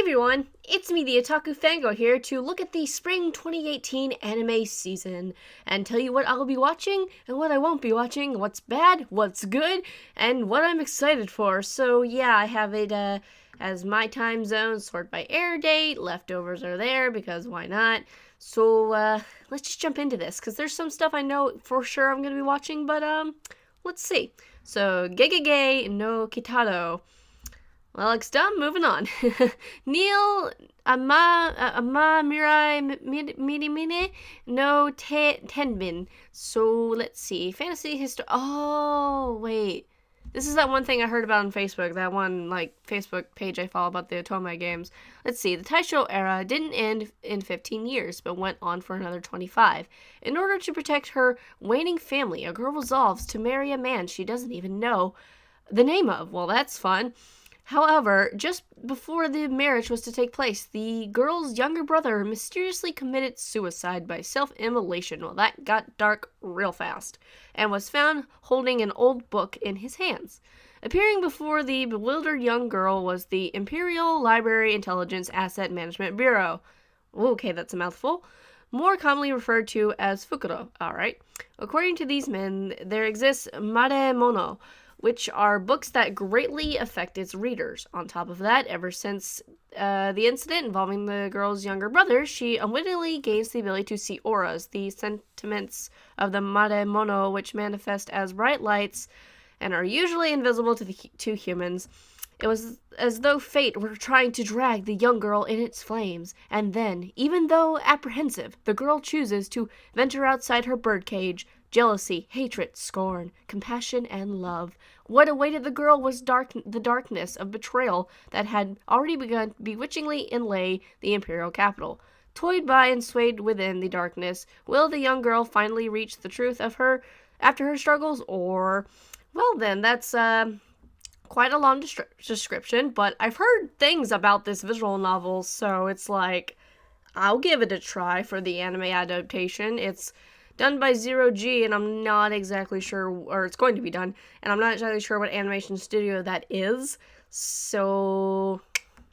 everyone, it's me, the Otaku Fango, here to look at the Spring 2018 anime season and tell you what I'll be watching and what I won't be watching, what's bad, what's good, and what I'm excited for. So yeah, I have it as my time zone, sort by air date, leftovers are there because why not? So let's just jump into this because there's some stuff I know for sure I'm going to be watching, but let's see. So Gegege no Kitaro. Well, it's done. Moving on. Neil ama mirai mini no tenbin. So let's see. Fantasy history. Oh wait, this is that one thing I heard about on Facebook. That one Facebook page I follow about the Otome games. Let's see. The Taisho era didn't end in 15 years, but went on for another 25. In order to protect her waning family, a girl resolves to marry a man she doesn't even know the name of. Well, that's fun. However, just before the marriage was to take place, the girl's younger brother mysteriously committed suicide by self-immolation. Well, that got dark real fast, and was found holding an old book in his hands. Appearing before the bewildered young girl was the Imperial Library Intelligence Asset Management Bureau. Okay, that's a mouthful. More commonly referred to as Fukuro. Alright. According to these men, there exists Maremono, which are books that greatly affect its readers. On top of that, ever since the incident involving the girl's younger brother, she unwittingly gains the ability to see auras, the sentiments of the Maremono, which manifest as bright lights and are usually invisible to humans. It was as though fate were trying to drag the young girl in its flames, and then, even though apprehensive, the girl chooses to venture outside her birdcage. Jealousy, hatred, scorn, compassion, and love. What awaited the girl was the darkness of betrayal that had already begun to bewitchingly inlay the imperial capital. Toyed by and swayed within the darkness, will the young girl finally reach the truth of her after her struggles, or... Well then, that's quite a long description, but I've heard things about this visual novel, so it's like, I'll give it a try for the anime adaptation. It's done by Zero G, and I'm not exactly sure, or it's going to be done, and I'm not exactly sure what animation studio that is, so,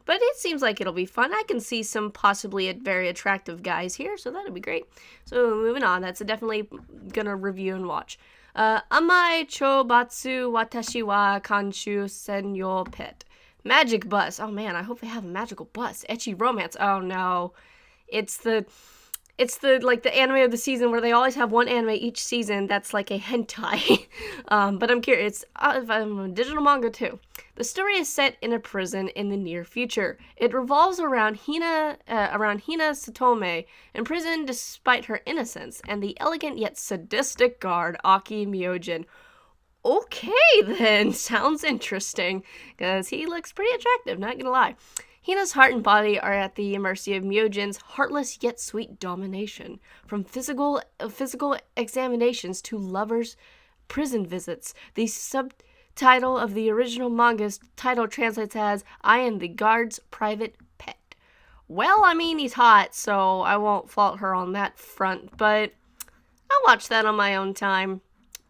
but it seems like it'll be fun. I can see some possibly very attractive guys here, so that'll be great. So, moving on, that's definitely gonna review and watch. Amai chobatsu watashi wa kanshu senyo pet. Magic bus. Oh man, I hope they have a magical bus. Ecchi romance. Oh no. It's the anime of the season where they always have one anime each season that's like a hentai. But I'm curious. It's a digital manga too. The story is set in a prison in the near future. It revolves around Hina Satome, imprisoned despite her innocence, and the elegant yet sadistic guard Aki Myojin. Okay then, sounds interesting, because he looks pretty attractive, not gonna lie. Hina's heart and body are at the mercy of Myojin's heartless yet sweet domination. From physical examinations to lovers' prison visits, the subtitle of the original manga's title translates as, I am the guard's private pet. Well, I mean, he's hot, so I won't fault her on that front, but I'll watch that on my own time.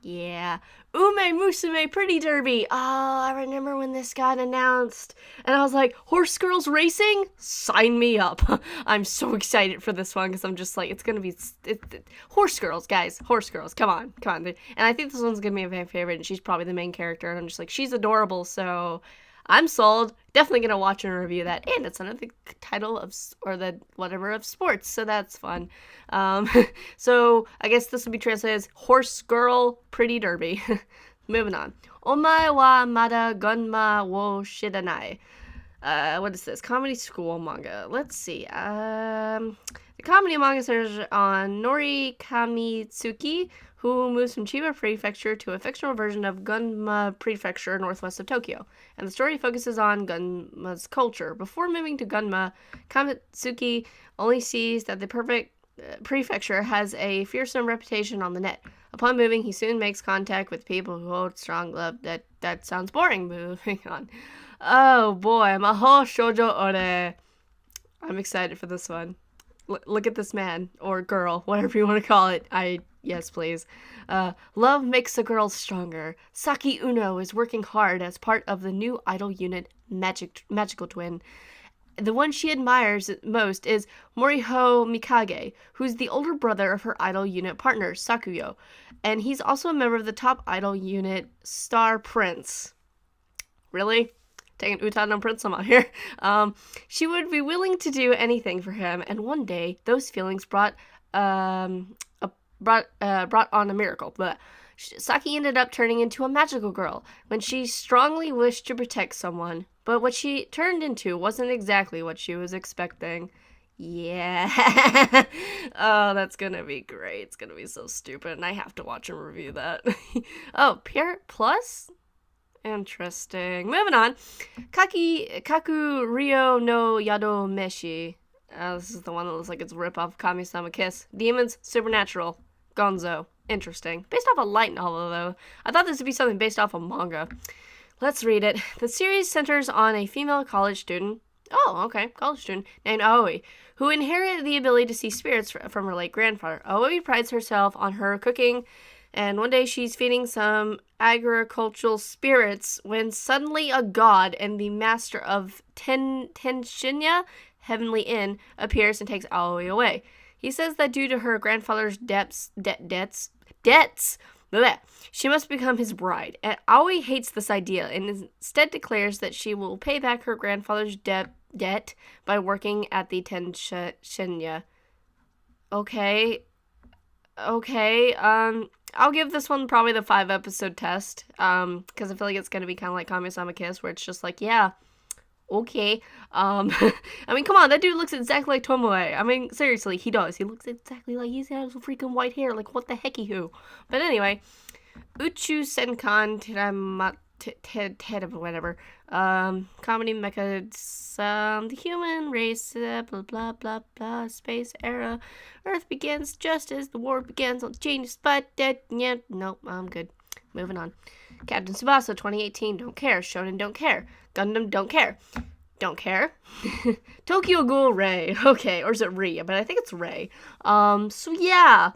Yeah. Ume Musume Pretty Derby. Oh, I remember when this got announced. And I was like, Horse Girls Racing? Sign me up. I'm so excited for this one because I'm just like, it's going to be... Horse Girls, guys. Horse Girls. Come on. And I think this one's going to be a fan favorite, and she's probably the main character. And I'm just like, she's adorable, so I'm sold. Definitely going to watch and review that. And it's another title of sports, so that's fun. So I guess this would be translated as Horse Girl Pretty Derby. Moving on. Omae wa mada gunma wo shiranai. What is this? Comedy school manga. Let's see. The comedy manga centers on Nori Kamitsuki, who moves from Chiba Prefecture to a fictional version of Gunma Prefecture northwest of Tokyo. And the story focuses on Gunma's culture. Before moving to Gunma, Kamitsuki only sees that the prefecture has a fearsome reputation on the net. Upon moving, he soon makes contact with people who hold strong love. That sounds boring. Moving on. Oh boy, Maho Shoujo Ore. I'm excited for this one. Look at this man, or girl, whatever you want to call it. Yes, please. Love makes a girl stronger. Saki Uno is working hard as part of the new idol unit, Magical Twin. the one she admires most is Moriho Mikage, who's the older brother of her idol unit partner, Sakuyo. And he's also a member of the top idol unit, Star Prince. Really? Taking Utano Prince out here. She would be willing to do anything for him, and one day, those feelings brought on a miracle. But Saki ended up turning into a magical girl when she strongly wished to protect someone, but what she turned into wasn't exactly what she was expecting. Yeah. Oh, that's gonna be great. It's gonna be so stupid, and I have to watch and review that. Oh, Peer Plus? Interesting. Moving on. Kaku Ryo no Yado Meshi. This is the one that looks like it's a rip-off of Kami-sama Kiss. Demons, Supernatural, Gonzo. Interesting. Based off a light novel, though. I thought this would be something based off a manga. Let's read it. The series centers on a female college student. Oh, okay. College student named Aoi, who inherited the ability to see spirits from her late grandfather. Aoi prides herself on her cooking, and one day she's feeding some agricultural spirits when suddenly a god and the master of Tenshinya, Heavenly Inn, appears and takes Aoi away. He says that due to her grandfather's debts, she must become his bride. And Aoi hates this idea and instead declares that she will pay back her grandfather's debt by working at the Tenshinya. Okay, I'll give this one probably the 5-episode test, because I feel like it's going to be kind of like Kami-sama Kiss, where it's just like, yeah, okay. I mean, come on, that dude looks exactly like Tomoe. I mean, seriously, he does. He looks exactly like he has freaking white hair. Like, what the hecky who? But anyway, Uchu Senkan whatever. Comedy mecha, the human race, blah, blah, blah, blah, space era. Earth begins just as the war begins on change, but yeah, nope, I'm good. Moving on. Captain Tsubasa 2018, don't care. Shonen, don't care. Gundam, don't care. Don't care. Tokyo Ghoul Ray. Okay, or is it Ri? But I think it's Ray. So yeah,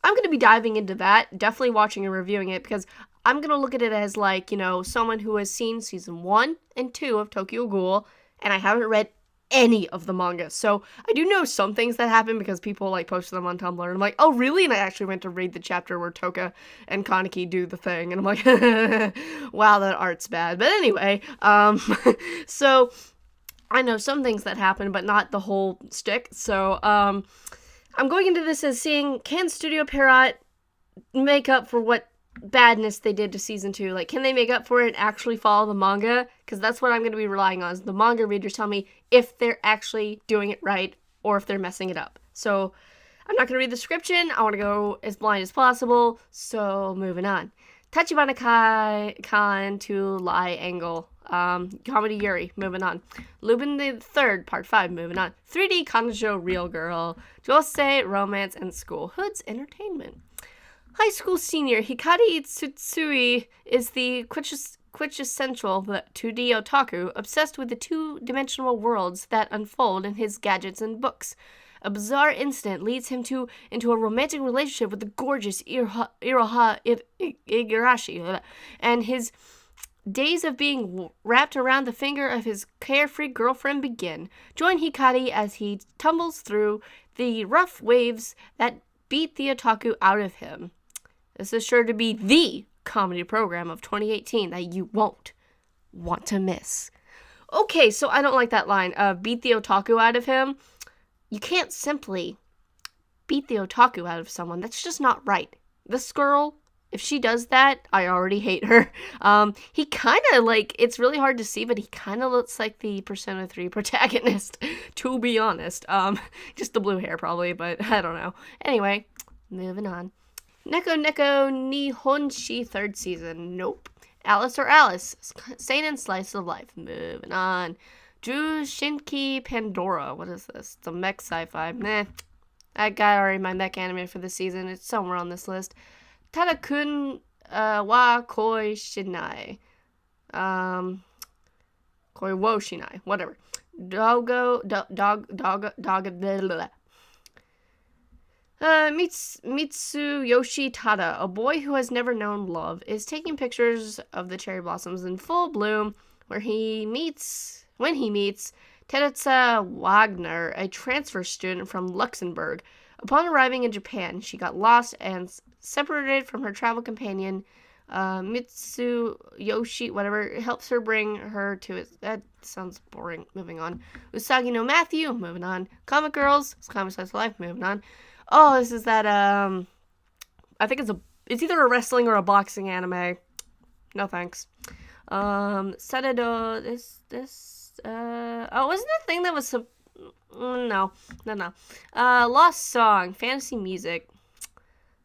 I'm going to be diving into that. Definitely watching and reviewing it because I'm going to look at it as like, you know, someone who has seen season 1 and 2 of Tokyo Ghoul, and I haven't read any of the manga. So I do know some things that happen because people like posted them on Tumblr, and I'm like, oh really? And I actually went to read the chapter where Toka and Kaneki do the thing, and I'm like, wow, that art's bad. But anyway, so I know some things that happen, but not the whole stick. So I'm going into this as seeing, can Studio Pierrot make up for what badness they did to season 2? Like, can they make up for it and actually follow the manga? Because that's what I'm going to be relying on, is the manga readers tell me if they're actually doing it right or if they're messing it up. So I'm not going to read the description. I want to go as blind as possible. So moving on. Tachibana Kan to Lie Angle. Comedy Yuri. Moving on. Lupin the Third, Part 5. Moving on. 3D Kanjo Real Girl. Josei Romance and School Hoods Entertainment. High school senior Hikari Tsutsui is the quintessential 2D otaku obsessed with the two-dimensional worlds that unfold in his gadgets and books. A bizarre incident leads him into a romantic relationship with the gorgeous Iroha Igarashi, and his days of being wrapped around the finger of his carefree girlfriend begin. Join Hikari as he tumbles through the rough waves that beat the otaku out of him. This is sure to be the comedy program of 2018 that you won't want to miss. Okay, so I don't like that line. Beat the otaku out of him. You can't simply beat the otaku out of someone. That's just not right. This girl, if she does that, I already hate her. He kind of, like, it's really hard to see, but he kind of looks like the Persona 3 protagonist, to be honest. Just the blue hair, probably, but I don't know. Anyway, moving on. Neko Neko Nihonshi 3rd season. Nope. Alice or Alice. Seinen Slice of Life. Moving on. Jushinki Pandora. What is this? It's a mech sci-fi. Meh. I got already my mech anime for this season. It's somewhere on this list. Tadakun wa koi shinai. Koi wo shinai. Whatever. Dog, Mitsuyoshi Tada, a boy who has never known love, is taking pictures of the cherry blossoms in full bloom when he meets Teresa Wagner, a transfer student from Luxembourg. Upon arriving in Japan, she got lost and separated from her travel companion, Mitsuyoshi, whatever, helps her bring her to it. That sounds boring. Moving on. Usagi no Matthew, moving on. Comic Girls, it's comic slice of life, moving on. Oh, this is that, I think it's either a wrestling or a boxing anime. No thanks. Sarado, wasn't that thing that was, no. Lost Song, fantasy music.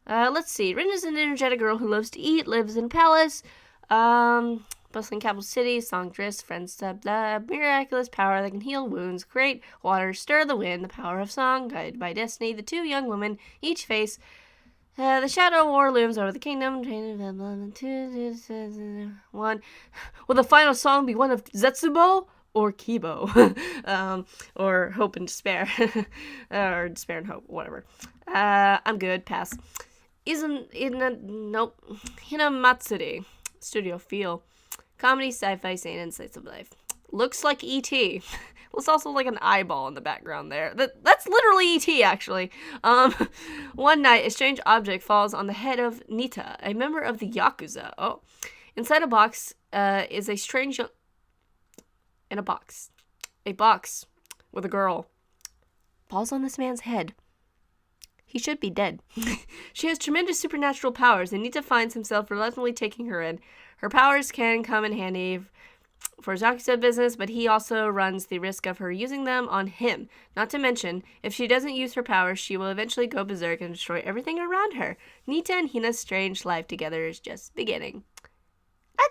Let's see. Rin is an energetic girl who loves to eat, lives in a palace, bustling capital city, songstress, friends, blah, miraculous power that can heal wounds, create water, stir the wind, the power of song, guided by destiny. The two young women each face the shadow war looms over the kingdom. One. Will the final song be one of Zetsubo or Kibo? Or Hope and Despair. Or Despair and Hope, whatever. I'm good, pass. Nope. Hinamatsuri. Studio Feel. Comedy, sci-fi, seinen, slice of life. Looks like E.T. There's also like an eyeball in the background there. That's literally E.T. actually. One night, a strange object falls on the head of Nita, a member of the Yakuza. Oh. Inside a box is a strange in a box. A box with a girl. Falls on this man's head. He should be dead. She has tremendous supernatural powers, and Nita finds himself reluctantly taking her in. Her powers can come in handy for his Yakuza business, but he also runs the risk of her using them on him. Not to mention, if she doesn't use her powers, she will eventually go berserk and destroy everything around her. Nita and Hina's strange life together is just beginning.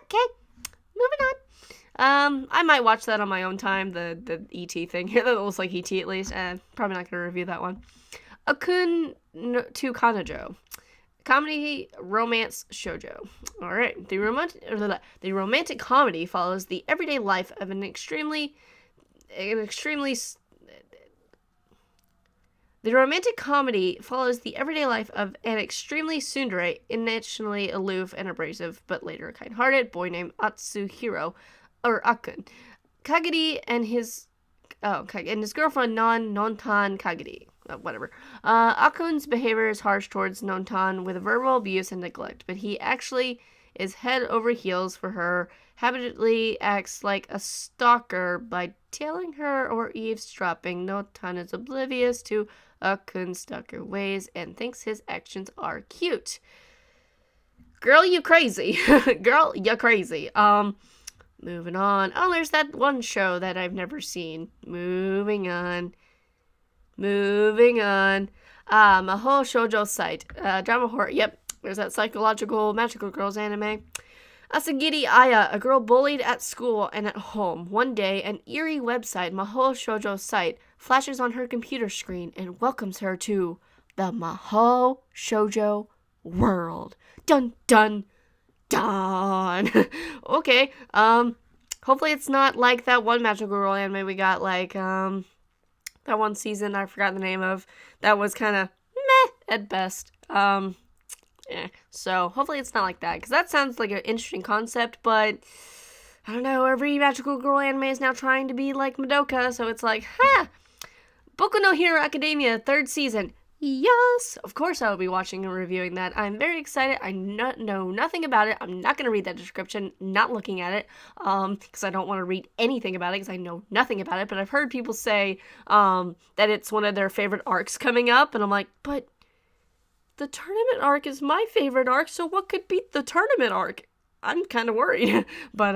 Okay, moving on. I might watch that on my own time, the E.T. thing here. That looks like E.T. at least. Probably not going to review that one. Akun to Kanojo. Comedy, romance, shoujo. All right. The romantic comedy follows the everyday life of the romantic comedy follows the everyday life of an extremely tsundere, initially aloof and abrasive, but later kind-hearted boy named Atsuhiro, or Akun. Kagiri and his girlfriend Nontan Kagiri. Whatever. Akun's behavior is harsh towards Nontan with verbal abuse and neglect, but he actually is head over heels for her, habitually acts like a stalker by tailing her or eavesdropping. Nontan is oblivious to Akun's stalker ways and thinks his actions are cute. Girl, you crazy. Girl, you crazy. Moving on. Oh, there's that one show that I've never seen. Moving on. Mahou Shoujo site. Drama horror. Yep. There's that psychological magical girls anime. Asagiri Aya, a girl bullied at school and at home. One day, an eerie website, Mahou Shoujo site, flashes on her computer screen and welcomes her to the Mahou Shoujo world. Dun dun dun. Okay. Hopefully it's not like that one magical girl anime we got, like, that one season I forgot the name of. That was kind of meh at best. So hopefully it's not like that, because that sounds like an interesting concept, but I don't know, every magical girl anime is now trying to be like Madoka, so it's like, Boku no Hero Academia, 3rd season. Yes! Of course I will be watching and reviewing that. I'm very excited. I know nothing about it. I'm not going to read that description, not looking at it, because I don't want to read anything about it, because I know nothing about it, but I've heard people say that it's one of their favorite arcs coming up, and I'm like, but the tournament arc is my favorite arc, so what could beat the tournament arc? I'm kind of worried, but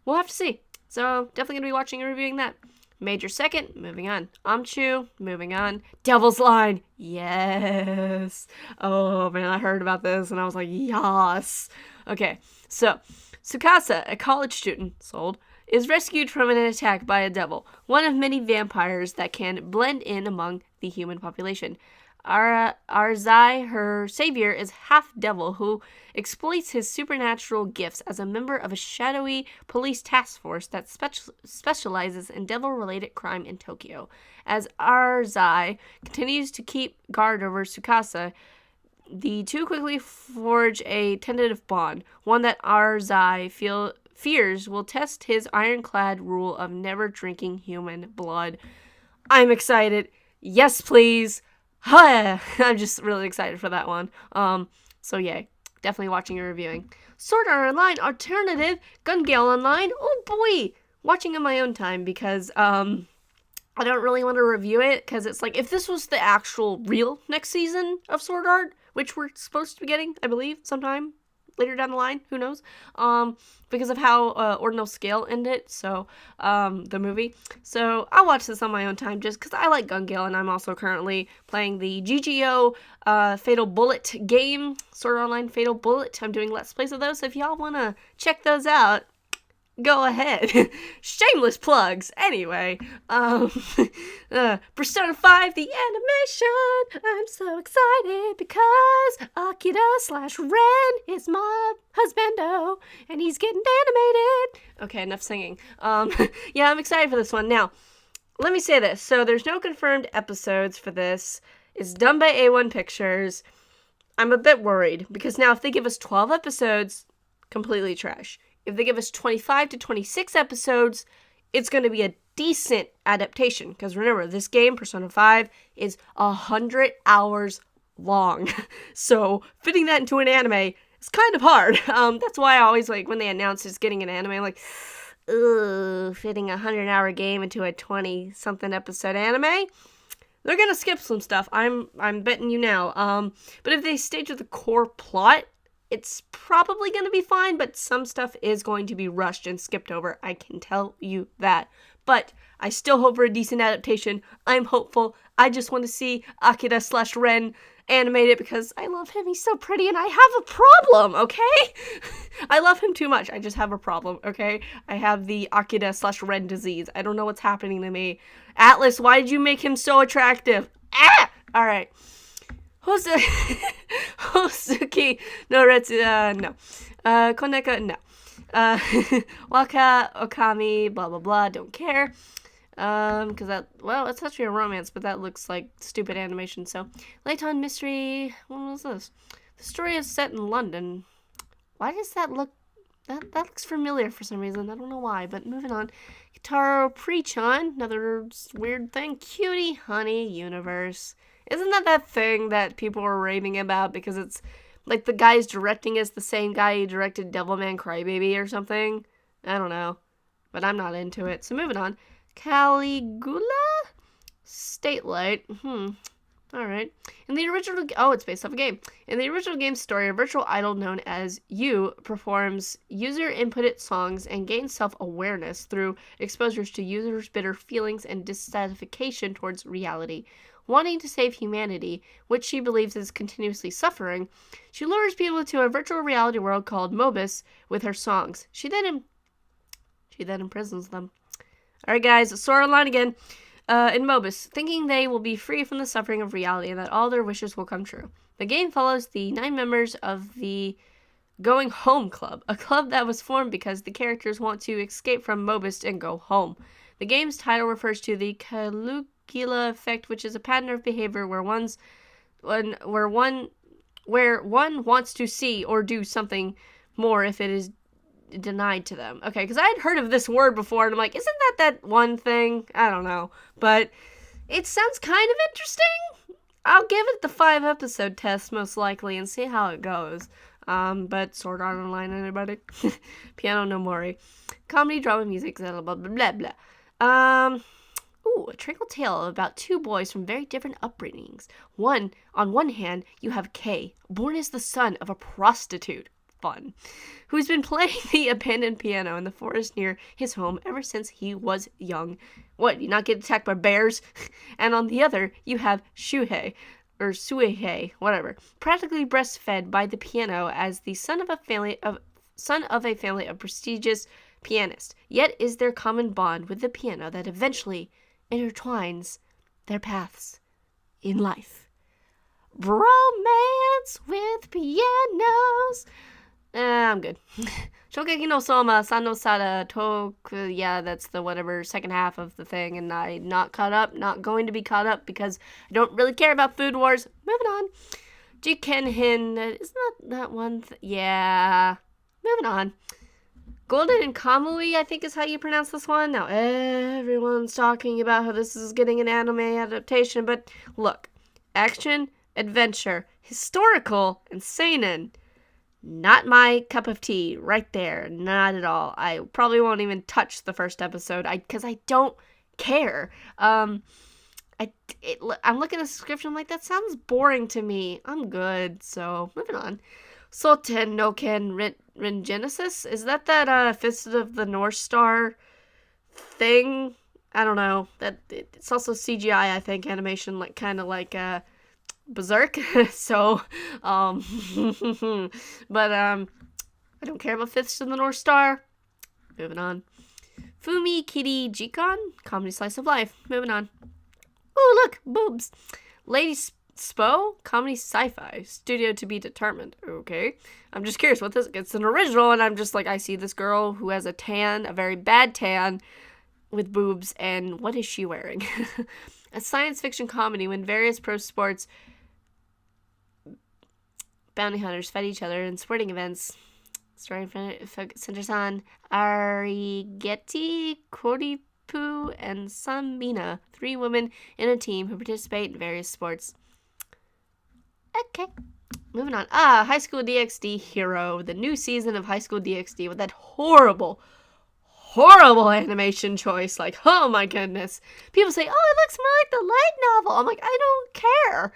we'll have to see. So definitely going to be watching and reviewing that. Major second, moving on. Amchu, moving on. Devil's Line, yes. Oh man, I heard about this and I was like, yes. Okay, so Tsukasa, a college student, sold, is rescued from an attack by a devil, one of many vampires that can blend in among the human population. Arzai, her savior, is half-devil who exploits his supernatural gifts as a member of a shadowy police task force that specializes in devil-related crime in Tokyo. As Arzai continues to keep guard over Tsukasa, the two quickly forge a tentative bond, one that Arzai fears will test his ironclad rule of never drinking human blood. I'm excited. Yes, please. I'm just really excited for that one. So yay. Definitely watching and reviewing. Sword Art Online Alternative Gun Gale Online. Oh boy. Watching in my own time because, I don't really want to review it because it's like, if this was the actual real next season of Sword Art, which we're supposed to be getting, I believe, sometime later down the line, who knows, because of how Ordinal Scale ended, so, the movie. So I'll watch this on my own time just because I like Gun Gale, and I'm also currently playing the GGO Fatal Bullet game, Sword Art Online Fatal Bullet. I'm doing Let's Plays of those, so if y'all want to check those out, go ahead. Shameless plugs. Anyway, Persona 5, the animation. I'm so excited because Akira/Ren is my husbando, and he's getting animated. Okay, enough singing. Yeah, I'm excited for this one. Now, let me say this. So there's no confirmed episodes for this. It's done by A1 Pictures. I'm a bit worried because now if they give us 12 episodes, completely trash. If they give us 25 to 26 episodes, it's going to be a decent adaptation. Because remember, this game, Persona 5, is 100 hours long. So fitting that into an anime is kind of hard. That's why I always, like, when they announce it's getting an anime, I'm like, ugh, fitting a 100-hour game into a 20-something episode anime? They're going to skip some stuff. I'm betting you now. But if they stay to the core plot, it's probably going to be fine, but some stuff is going to be rushed and skipped over. I can tell you that. But I still hope for a decent adaptation. I'm hopeful. I just want to see Akira/Ren animated because I love him. He's so pretty and I have a problem, okay? I love him too much. I just have a problem, okay? I have the Akira/Ren disease. I don't know what's happening to me. Atlas, why did you make him so attractive? Ah! All right. Hosuki no Retsu, no. Koneka, no. Waka, Okami, blah, blah, blah, don't care. Because that, well, it's actually a romance, but that looks like stupid animation, so. Layton Mystery, what was this? The story is set in London. Why does that look, that looks familiar for some reason, I don't know why, but moving on. Kitaro Pre-chan, another weird thing. Cutie Honey Universe. Isn't that thing that people were raving about because it's, like, the guy's directing is the same guy who directed Devilman Crybaby or something? I don't know. But I'm not into it. So moving on. Caligula? Statelight. Alright. In the original... Oh, it's based off a game. In the original game's story, a virtual idol known as You performs user-inputted songs and gains self-awareness through exposures to users' bitter feelings and dissatisfaction towards reality. Wanting to save humanity, which she believes is continuously suffering, she lures people to a virtual reality world called Mobus with her songs. She then imprisons them. Alright guys, Sword Art Online again. In Mobus, thinking they will be free from the suffering of reality and that all their wishes will come true. The game follows the 9 members of the Going Home Club, a club that was formed because the characters want to escape from Mobus and go home. The game's title refers to the Caligula effect, which is a pattern of behavior where one wants to see or do something more if it is denied to them. Okay, because I had heard of this word before, and I'm like, isn't that one thing? I don't know, but it sounds kind of interesting. I'll give it the 5-episode test most likely and see how it goes. But Sword Art Online, anybody? Piano no Mori. Comedy, drama, music, blah, blah, blah, blah. Ooh, a trickle tale about 2 boys from very different upbringings. On one hand, you have Kay, born as the son of a prostitute. Fun. Who's been playing the abandoned piano in the forest near his home ever since he was young. What, you not get attacked by bears? And on the other, you have Shuhei, or Suihei, whatever, practically breastfed by the piano as the son of a family of prestigious pianists. Yet is their common bond with the piano that eventually intertwines their paths in life. Bromance with pianos. I'm good. Shokeki no Soma, Sano Sada, Toku, yeah, that's the whatever second half of the thing, and I'm not going to be caught up because I don't really care about Food Wars. Moving on. Jikenhin, isn't that one? Yeah. Moving on. Golden and Kamui, I think is how you pronounce this one. Now, everyone's talking about how this is getting an anime adaptation, but look, action, adventure, historical, and seinen. Not my cup of tea, right there. Not at all. I probably won't even touch the first episode, because I don't care. I'm looking at the description, I'm like, that sounds boring to me. I'm good, so moving on. Soten no Ken Rengenesis? Is that Fist of the North Star thing? I don't know. It's also CGI, I think, animation, like kind of like Berserk. So, but I don't care about Fist of the North Star. Moving on. Fumi Kitty Jikon, comedy slice of life. Moving on. Oh, look, boobs. Lady Spo, comedy sci-fi, studio to be determined. Okay. I'm just curious what this, it's an original, and I'm just like, I see this girl who has a tan, a very bad tan, with boobs, and what is she wearing? A science fiction comedy when various pro sports bounty hunters fight each other in sporting events. Story centers on Arigeti, Koripu, and Samina, 3 women in a team who participate in various sports. Okay. Moving on. High School DxD Hero, the new season of High School DxD with that horrible animation choice. Like, oh my goodness. People say, oh, it looks more like the light novel. I'm like, I don't care.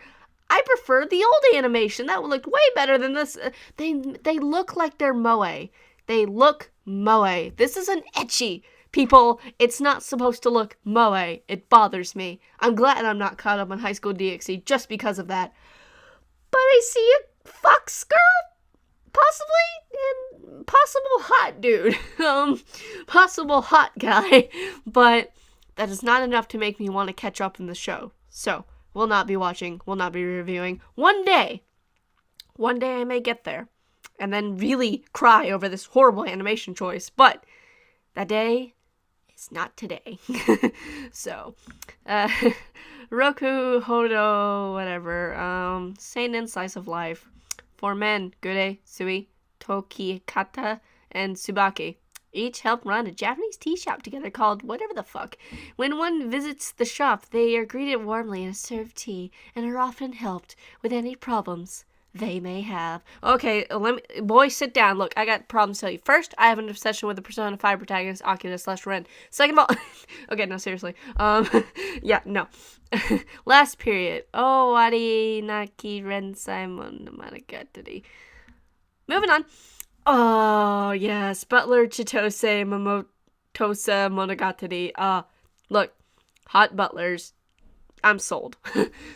I prefer the old animation. That looked way better than this. They look like they're moe. They look moe. This is an ecchi. People, it's not supposed to look moe. It bothers me. I'm glad I'm not caught up on High School DxD just because of that. But I see a fox girl, possibly, and possible hot dude. Possible hot guy. But that is not enough to make me want to catch up in the show. So, will not be watching, will not be reviewing. One day I may get there. And then really cry over this horrible animation choice. But that day is not today. So, Roku, Hodo, whatever. Seinen slice of life. 4 men, Gure, Sui, Tokikata, and Tsubaki. Each help run a Japanese tea shop together called whatever the fuck. When one visits the shop, they are greeted warmly and served tea, and are often helped with any problems they may have. Okay, boys, sit down. Look, I got problems to tell you. First, I have an obsession with the Persona 5 protagonist, Akira/Ren. Second of all, okay, no, seriously. Yeah, no. Last period. Oh, Wari Naki Ren Simon Monogatari. Moving on. Oh, yes, Butler Chitose Momotosa Monogatari. Look, hot butlers. I'm sold.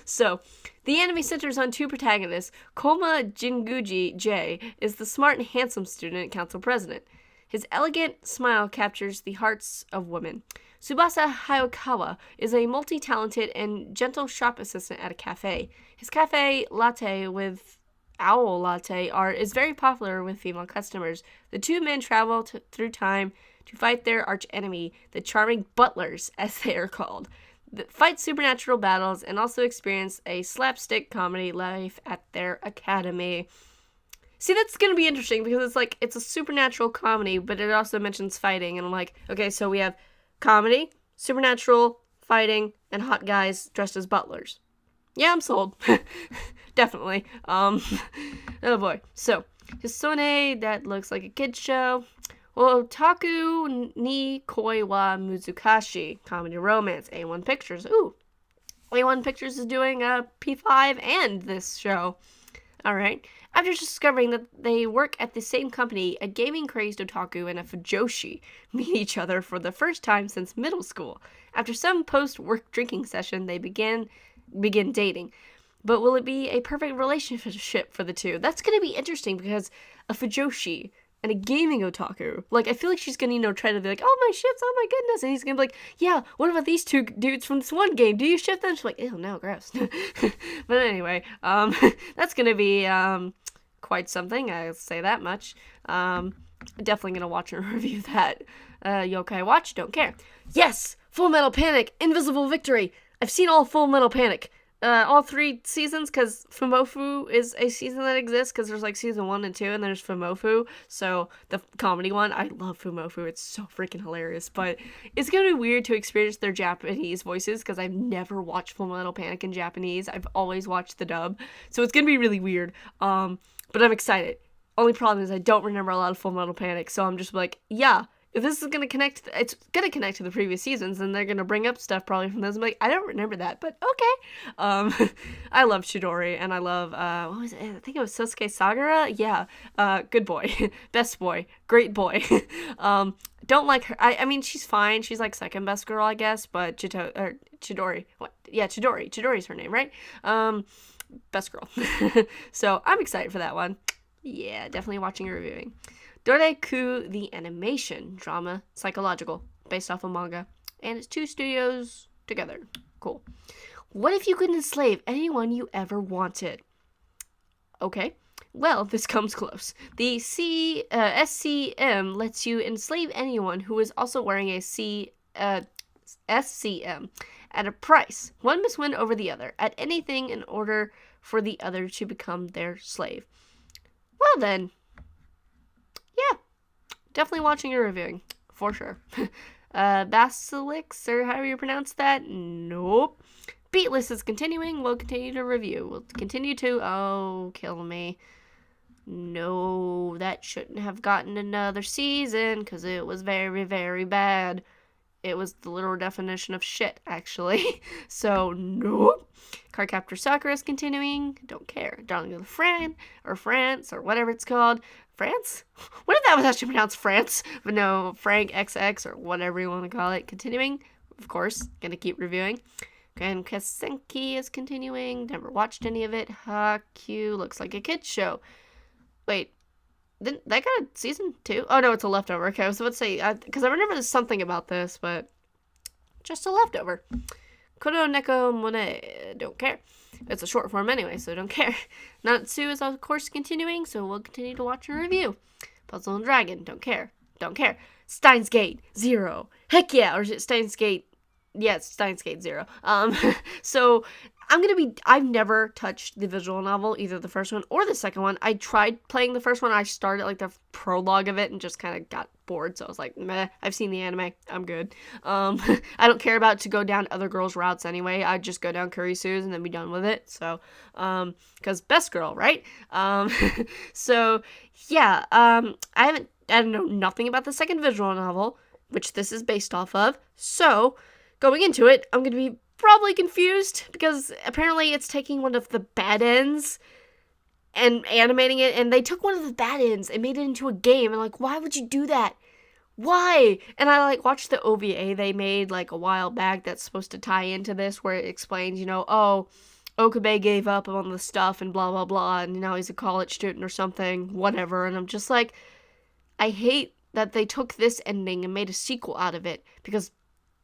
So, the anime centers on 2 protagonists. Koma Jinguji J is the smart and handsome student and council president. His elegant smile captures the hearts of women. Tsubasa Hayakawa is a multi-talented and gentle shop assistant at a cafe. His cafe latte with owl latte art is very popular with female customers. The 2 men travel through time to fight their archenemy, the charming butlers, as they are called. Fight supernatural battles and also experience a slapstick comedy life at their academy. See, that's going to be interesting because it's a supernatural comedy, but it also mentions fighting. And I'm like, okay, so we have comedy, supernatural, fighting, and hot guys dressed as butlers. Yeah, I'm sold. Definitely. Oh boy. So, Hisone, that looks like a kid's show. Otaku ni koi wa muzukashi, comedy romance, A1 Pictures. Ooh, A1 Pictures is doing a P5 and this show. Alright. After discovering that they work at the same company, a gaming-crazed otaku and a fujoshi meet each other for the first time since middle school. After some post-work drinking session, they begin dating. But will it be a perfect relationship for the two? That's going to be interesting because a fujoshi and a gaming otaku, like, I feel like she's gonna, try to be like, oh my ships, oh my goodness, and he's gonna be like, yeah, what about these 2 dudes from this one game? Do you ship them? She's like, ew, no, gross. But anyway, that's gonna be, quite something, I'll say that much. Definitely gonna watch and review that. Yokai Watch, don't care. Yes! Full Metal Panic! Invisible Victory! I've seen all Full Metal Panic. all 3 seasons, because Fumofu is a season that exists, because there's like season 1 and 2, and there's Fumofu, so the comedy one. I love Fumofu, it's so freaking hilarious, but it's gonna be weird to experience their Japanese voices, because I've never watched Fullmetal Panic in Japanese. I've always watched the dub, so it's gonna be really weird, but I'm excited. Only problem is I don't remember a lot of Fullmetal Panic, so I'm just like, yeah, if this is gonna connect, it's gonna connect to the previous seasons, and they're gonna bring up stuff probably from those. I'm like, I don't remember that, but okay. I love Chidori, and I love, what was it? I think it was Sosuke Sagara? Yeah, good boy. Best boy. Great boy. Don't like her. I mean, she's fine. She's like second best girl, I guess, but Chidori. What? Yeah, Chidori. Chidori's her name, right? Best girl. So, I'm excited for that one. Yeah, definitely watching and reviewing. Dorei-ku, the animation drama, psychological, based off of manga, and it's 2 studios together. Cool. What if you could enslave anyone you ever wanted? Okay, well, this comes close. The SCM lets you enslave anyone who is also wearing a SCM at a price. One must win over the other at anything in order for the other to become their slave. Well then, yeah, definitely watching and reviewing, for sure. Basilix, or however you pronounce that? Nope. Beatless is continuing. We'll continue to review. We'll continue to, oh, kill me. No, that shouldn't have gotten another season, because it was very, very bad. It was the literal definition of shit, actually. So, nope. Cardcaptor Sakura is continuing. Don't care. Darling of the Fran, or France, or whatever it's called. France? What if that was actually pronounced France? But no, Frank XX, or whatever you want to call it. Continuing. Of course, gonna keep reviewing. And Kasenki is continuing. Never watched any of it. Haku looks like a kid's show. Wait. Didn't that got a season 2? Oh no, it's a leftover. Okay, I was about to say, because I remember there's something about this, but just a leftover. Kodo Neko Mone, don't care. It's a short form anyway, so don't care. Natsu is of course continuing, so we'll continue to watch and review. Puzzle and Dragon, don't care. Don't care. Steins Gate 0. Heck yeah, or is it Steins Gate? Yeah, it's Steins Gate 0. So I've never touched the visual novel, either the first one or the second one. I tried playing the first one. I started like the prologue of it and just kind of got bored. So I was like, meh, I've seen the anime. I'm good. I don't care about to go down other girls' routes anyway. I'd just go down Kurisu's and then be done with it. So, because best girl, right? So yeah, I don't know nothing about the second visual novel, which this is based off of. So going into it, I'm going to be probably confused, because apparently it's taking one of the bad ends and animating it, and they took one of the bad ends and made it into a game, and like, why would you do that? Why? And I like watched the OVA they made like a while back that's supposed to tie into this, where it explains, oh, Okabe gave up on the stuff and blah blah blah, and now he's a college student or something, whatever, and I'm just like, I hate that they took this ending and made a sequel out of it, because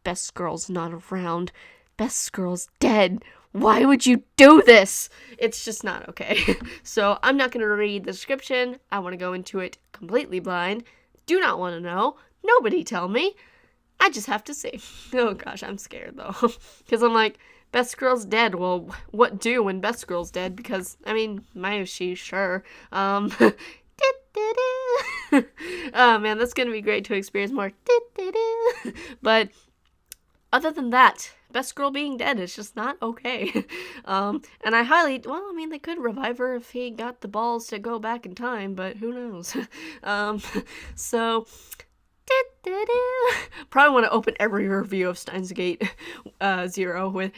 best girl's not around. Best girl's dead. Why would you do this? It's just not okay. So I'm not going to read the description. I want to go into it completely blind. Do not want to know. Nobody tell me. I just have to see. Oh gosh, I'm scared though. Because I'm like, best girl's dead. Well, what do when best girl's dead? Because, I mean, Mayushi, sure. Oh man, that's going to be great to experience more. But other than that, best girl being dead is just not okay. And they could revive her if he got the balls to go back in time, but who knows? So, probably want to open every review of Steins Gate 0 with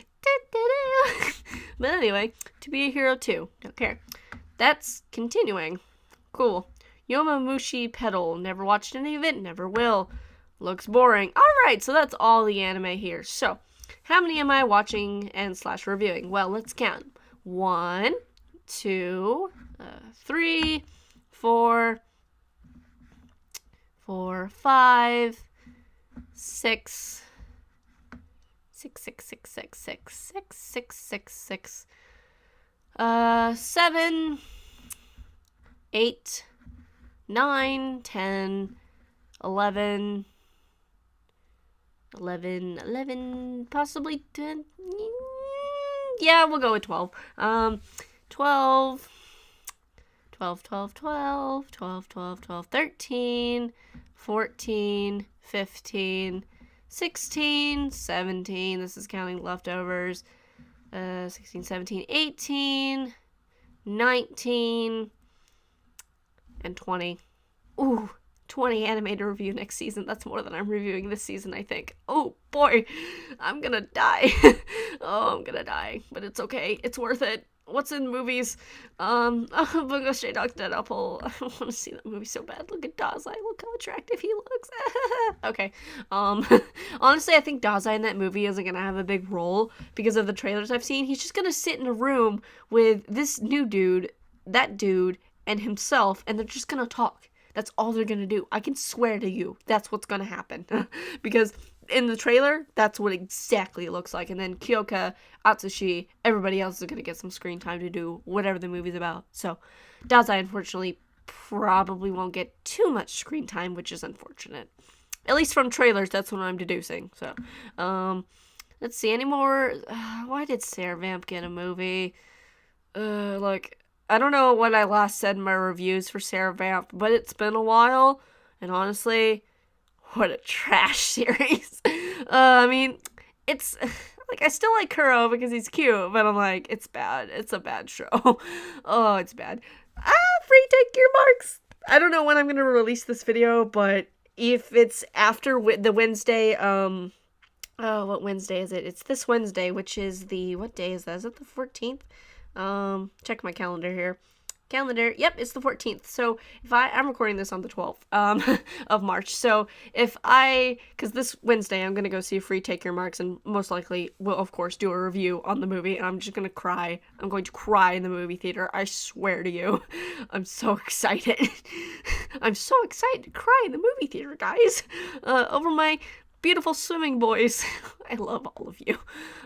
but anyway, To Be a Hero 2, don't care. That's continuing. Cool. Yomamushi Pedal, never watched any of it, never will. Looks boring. Alright, so that's all the anime here. So, how many am I watching and / reviewing? Well, let's count. 1, 2, 3, 4, 5, 6, 7, 8, 9, 10, 11, possibly 10. Yeah, we'll go with 12. 12, 12, 12, 12, 12, 12, 12, 13, 14, 15, 16, 17. This is counting leftovers. 16, 17, 18, 19, and 20. Ooh, 20 anime to review next season. That's more than I'm reviewing this season, I think. Oh boy, I'm gonna die. Oh, I'm gonna die, but it's okay. It's worth it. What's in movies? Bungo Stray Dogs Dead Apple. I want to see that movie so bad. Look at Dazai. Look how attractive he looks. Okay. Honestly, I think Dazai in that movie isn't gonna have a big role because of the trailers I've seen. He's just gonna sit in a room with this new dude, that dude, and himself, and they're just gonna talk. That's all they're gonna do. I can swear to you, that's what's gonna happen. Because in the trailer, that's what exactly it looks like. And then Kyoka, Atsushi, everybody else is gonna get some screen time to do whatever the movie's about. So, Dazai, unfortunately, probably won't get too much screen time, which is unfortunate. At least from trailers, that's what I'm deducing. So, let's see, any more? Why did Sarah Vamp get a movie? Look, I don't know what I last said in my reviews for Sarah Vamp, but it's been a while, and honestly, what a trash series. I mean, it's, like, I still like Kuro because he's cute, but I'm like, it's bad. It's a bad show. Oh, it's bad. Free take your marks. I don't know when I'm going to release this video, but if it's after the Wednesday, oh, what Wednesday is it? It's this Wednesday, which is what day is that? Is it the 14th? Check my calendar here. Yep, it's the 14th. So if I'm recording this on the 12th, of March. So because this Wednesday I'm going to go see Free Take Your Marks and most likely will, of course, do a review on the movie. And I'm just going to cry. I'm going to cry in the movie theater. I swear to you. I'm so excited. I'm so excited to cry in the movie theater, guys. Over my beautiful swimming boys. I love all of you.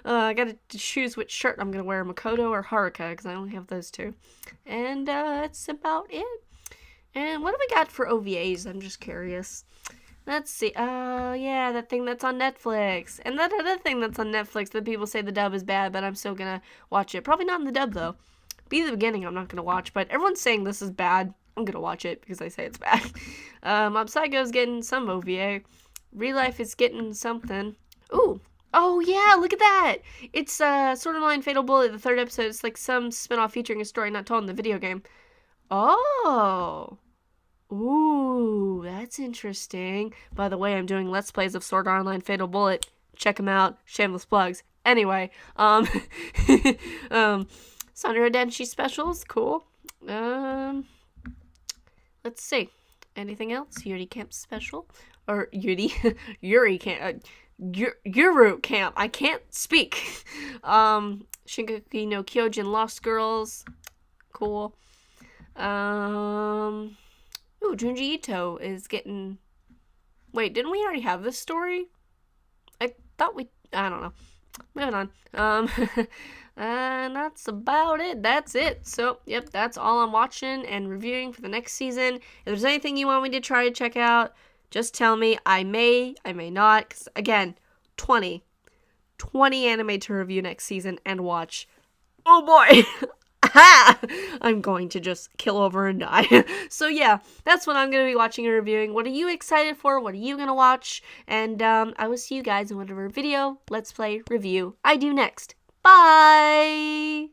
I gotta choose which shirt I'm gonna wear, Makoto or Haruka, because I only have those two. And that's about it. And what have we got for OVAs? I'm just curious. Let's see. Yeah, that thing that's on Netflix. And that other thing that's on Netflix that people say the dub is bad, but I'm still gonna watch it. Probably not in the dub, though. Be the beginning I'm not gonna watch, but everyone's saying this is bad. I'm gonna watch it because I say it's bad. Mob Psycho's getting some OVA. Real Life is getting something. Ooh. Oh, yeah, look at that. It's Sword Art Online Fatal Bullet, the 3rd episode. It's like some spin-off featuring a story not told in the video game. Oh. Ooh, that's interesting. By the way, I'm doing Let's Plays of Sword Art Online Fatal Bullet. Check them out. Shameless plugs. Anyway, Sandra Denshi specials. Cool. Let's see. Anything else? Yuri Camp special? Or Yuri Camp. Yuru Camp. I can't speak. Shingeki no Kyojin Lost Girls. Cool. Ooh, Junji Ito is getting... Wait, didn't we already have this story? I don't know. Moving on. And that's about it. That's it. So, yep, that's all I'm watching and reviewing for the next season. If there's anything you want me to try to check out, just tell me. I may not. Because, again, 20 anime to review next season and watch. Oh, boy. I'm going to just kill over and die. So, yeah, that's what I'm going to be watching and reviewing. What are you excited for? What are you going to watch? And I will see you guys in whatever video, let's play, review I do next. Bye!